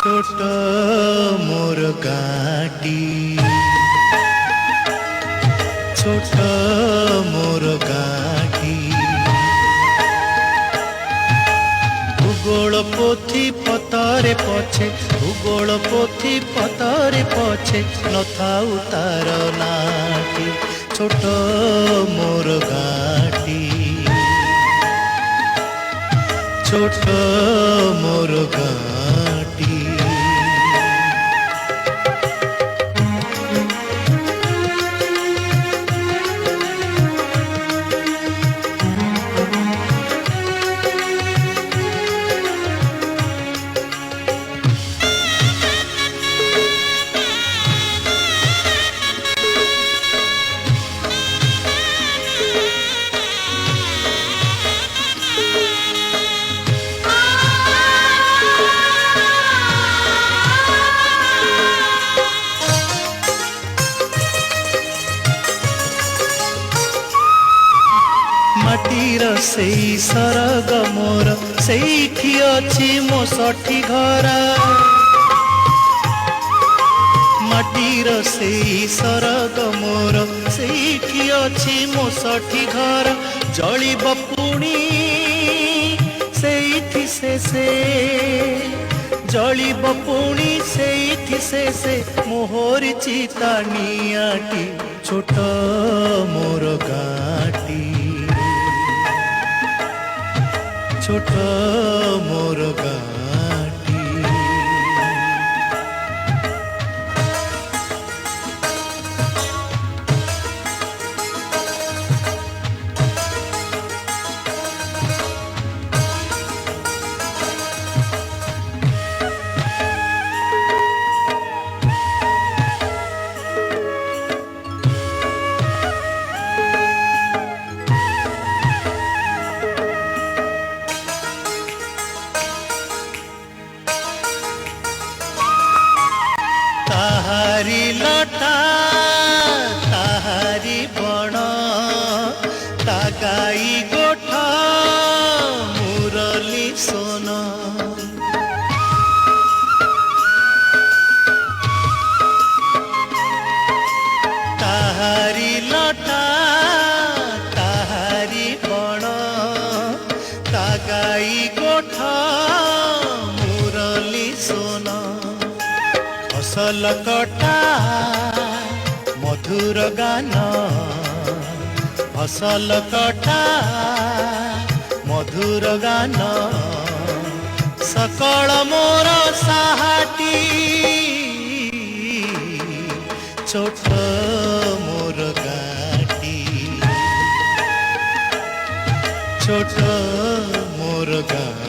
ছোট মোর গাঁটি, ছোট মোর গাঁটি। ভূগোল পোথি পতরে পছে, ভূগোল পোথি পতরে পছে নথাউ তার নাটি। ছোট মোর গাঁটি, ছোট মোর গাঁটি। माटीर सेई सरग मोर सेठी अछि मो सठी घर। माटीर सेई सरग मोर सेठी अछि मो सठी घर। जलिब पुणी सेठी शेषे, जलिब पुणी सेठी शेषे मोहर चिता नियाटी। छोट मोर गाँटी, ছোট মোর গাঁটি। ताहारी लटा ताहारी बण, ता गाई गोठा मुरली सोन। ताहारी लटा ताहारी बण, ता गाई गोठा मुरली सोन। फसल कटा मधुर गान, फसल कटा मधुर गान। सकल मोर साहाटी, छोट मोर गाँटी, छोट मोर गाँटी।